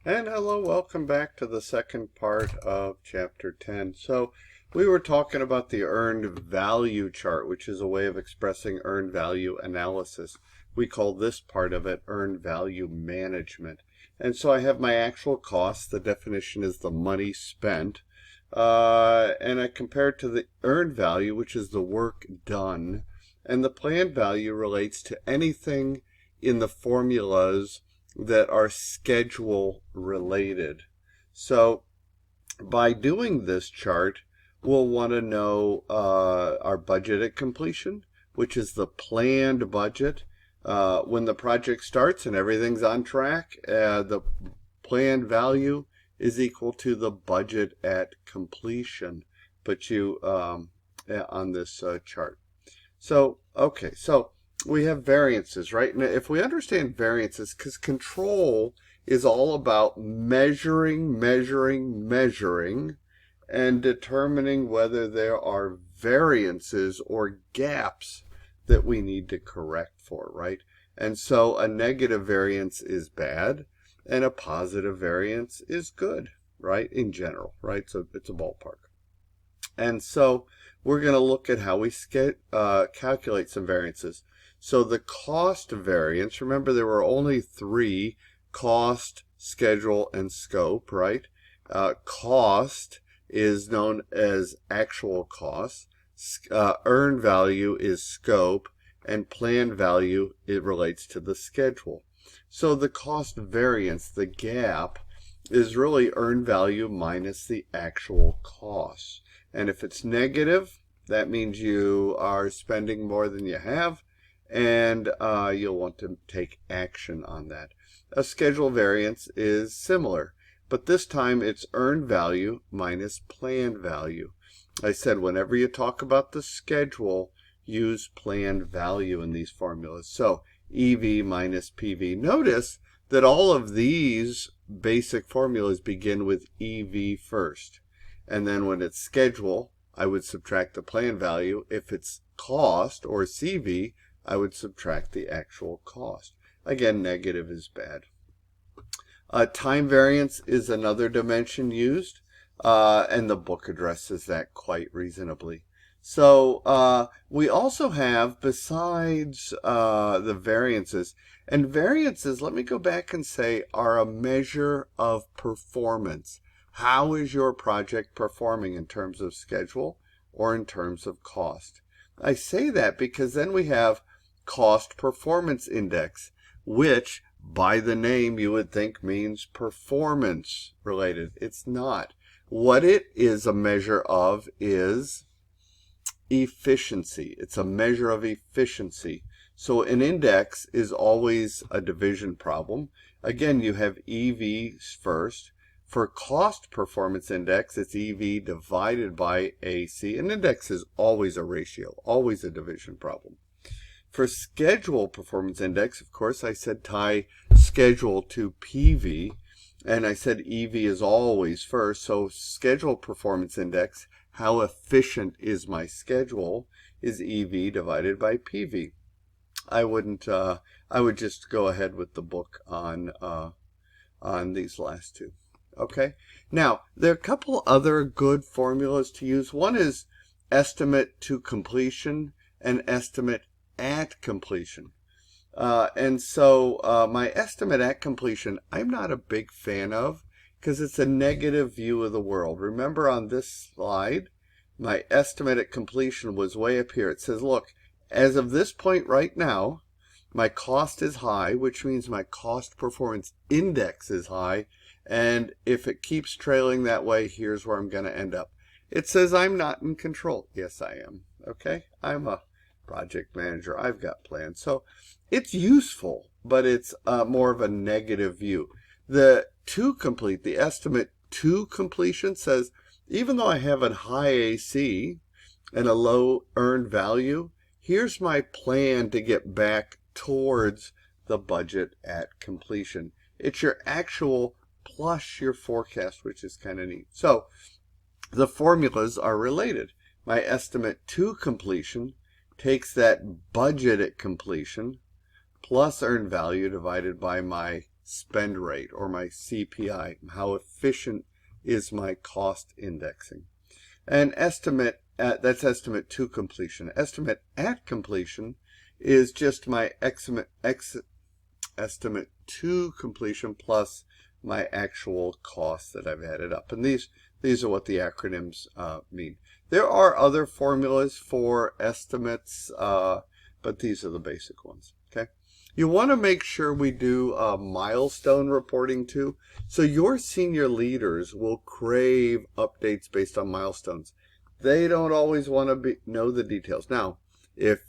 And hello, welcome back to the second part of Chapter 10. So we were talking about the earned value chart, which is a way of expressing earned value analysis. We call this part of it earned value management. And so I have my actual costs. The definition is the money spent. And I compare it to the earned value, which is the work done. And the planned value relates to anything in the formulas that are schedule related. So by doing this chart, we'll want to know our budget at completion, which is the planned budget. When the project starts and everything's on track, the planned value is equal to the budget at completion. Put you on this chart. So, okay, so we have variances, right? And if we understand variances, because control is all about measuring, and determining whether there are variances or gaps that we need to correct for, right? And so a negative variance is bad, and a positive variance is good, right? In general, right? So it's a ballpark. And so we're going to look at how we calculate some variances. So the cost variance, remember there were only three: cost, schedule, and scope, right? Cost is known as actual cost. Earned value is scope, and planned value, it relates to the schedule. So the cost variance, the gap, is really earned value minus the actual cost. And if it's negative, that means you are spending more than you have, and you'll want to take action on that. A schedule variance is similar, but this time it's earned value minus planned value. I said whenever you talk about the schedule, use planned value in these formulas. So EV minus PV. Notice that all of these basic formulas begin with EV first. And then when it's schedule, I would subtract the planned value. If it's cost or CV, I would subtract the actual cost. Again, negative is bad. Time variance is another dimension used, and the book addresses that quite reasonably. So we also have, besides the variances, and variances, let me go back and say, are a measure of performance. How is your project performing in terms of schedule or in terms of cost? I say that because then we have cost performance index, which by the name you would think means performance related. It's not. What it is a measure of is efficiency. It's a measure of efficiency. So an index is always a division problem. Again, you have EVs first. For cost performance index, it's EV divided by AC. An index is always a ratio, always a division problem. For schedule performance index, of course, I said tie schedule to PV, and I said EV is always first. So schedule performance index, how efficient is my schedule, is EV divided by PV. I would just go ahead with the book on these last two. Okay. Now, there are a couple other good formulas to use. One is estimate to completion and estimate at completion. And so my estimate at completion, I'm not a big fan of because it's a negative view of the world. Remember on this slide, my estimate at completion was way up here. It says, look, as of this point right now, my cost is high, which means my cost performance index is high. And if it keeps trailing that way, here's where I'm going to end up. It says I'm not in control. Yes, I am. Okay. I'm a project manager. I've got plans. So it's useful, but it's more of a negative view. The estimate to completion says, even though I have a high AC and a low earned value, here's my plan to get back towards the budget at completion. It's your actual plus your forecast, which is kind of neat. So the formulas are related. My estimate to completion takes that budget at completion plus earned value divided by my spend rate or my CPI. How efficient is my cost indexing? And estimate, that's estimate to completion. Estimate at completion is just my estimate to completion plus my actual costs that I've added up. And these are what the acronyms mean. There are other formulas for estimates, but these are the basic ones. Okay. You want to make sure we do milestone reporting too. So your senior leaders will crave updates based on milestones. They don't always want to know the details. Now, if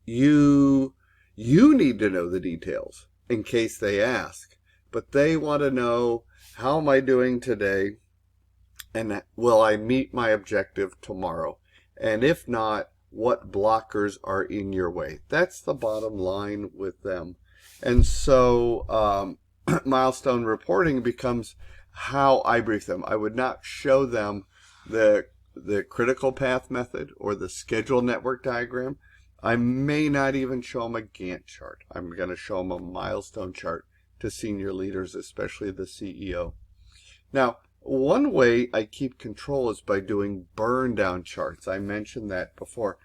you need to know the details in case they ask, but they want to know, how am I doing today? And will I meet my objective tomorrow? And if not, what blockers are in your way? That's the bottom line with them. And so milestone reporting becomes how I brief them. I would not show them the critical path method or the schedule network diagram. I may not even show them a Gantt chart. I'm going to show them a milestone chart to senior leaders, especially the CEO. Now, one way I keep control is by doing burn down charts. I mentioned that before.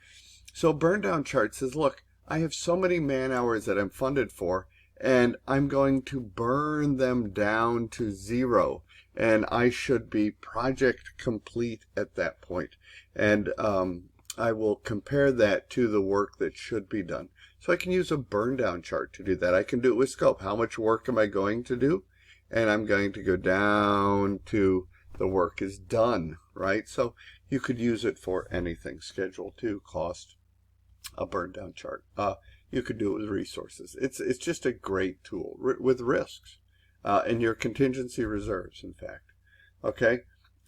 So burn down charts says, look, I have so many man hours that I'm funded for, and I'm going to burn them down to 0. And I should be project complete at that point. And I will compare that to the work that should be done. So I can use a burn down chart to do that. I can do it with scope. How much work am I going to do? And I'm going to go down to the work is done, right? So you could use it for anything. Schedule to cost, a burn down chart. You could do it with resources. It's just a great tool with risks and your contingency reserves, in fact. Okay,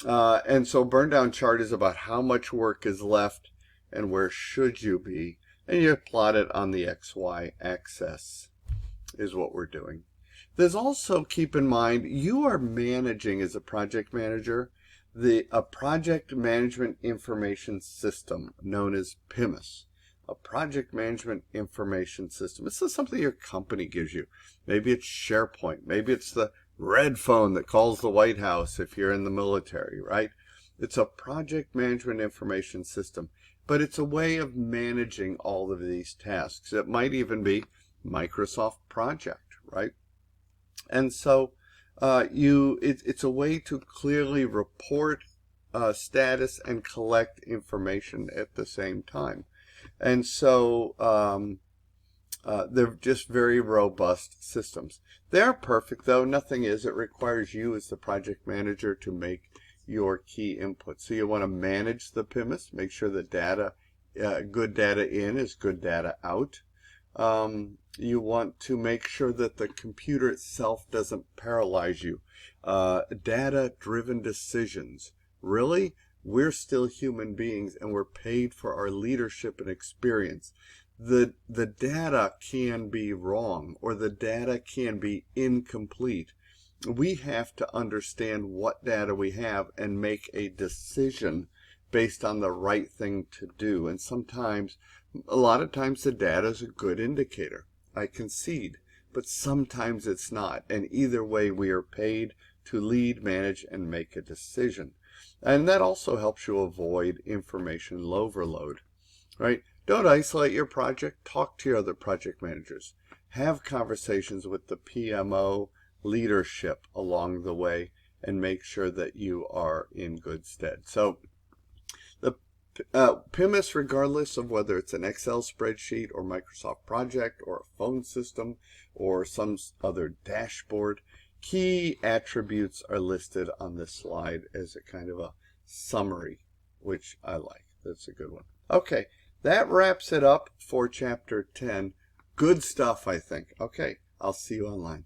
and so burn down chart is about how much work is left and where should you be, and you plot it on the XY axis is what we're doing. There's also, keep in mind, you are managing as a project manager a project management information system known as PMIS. A project management information system. This is something your company gives you. Maybe it's SharePoint. Maybe it's the red phone that calls the White House if you're in the military, right? It's a project management information system, but it's a way of managing all of these tasks. It might even be Microsoft Project, right? And so it's a way to clearly report status and collect information at the same time. And so they're just very robust systems. They're perfect, though. Nothing is. It requires you as the project manager to make your key inputs. So you want to manage the PMIS, make sure the data, good data in is good data out. You want to make sure that the computer itself doesn't paralyze you. Data-driven decisions. Really? We're still human beings and we're paid for our leadership and experience. The data can be wrong or the data can be incomplete. We have to understand what data we have and make a decision based on the right thing to do. And sometimes, a lot of times the data is a good indicator. I concede, but sometimes it's not. And either way, we are paid to lead, manage, and make a decision. And that also helps you avoid information overload, right? Don't isolate your project. Talk to your other project managers. Have conversations with the PMO leadership along the way and make sure that you are in good stead. So the PMIS, regardless of whether it's an Excel spreadsheet or Microsoft Project or a phone system or some other dashboard, key attributes are listed on this slide as a kind of a summary, which I like. That's a good one. Okay, that wraps it up for Chapter 10. Good stuff, I think. Okay, I'll see you online.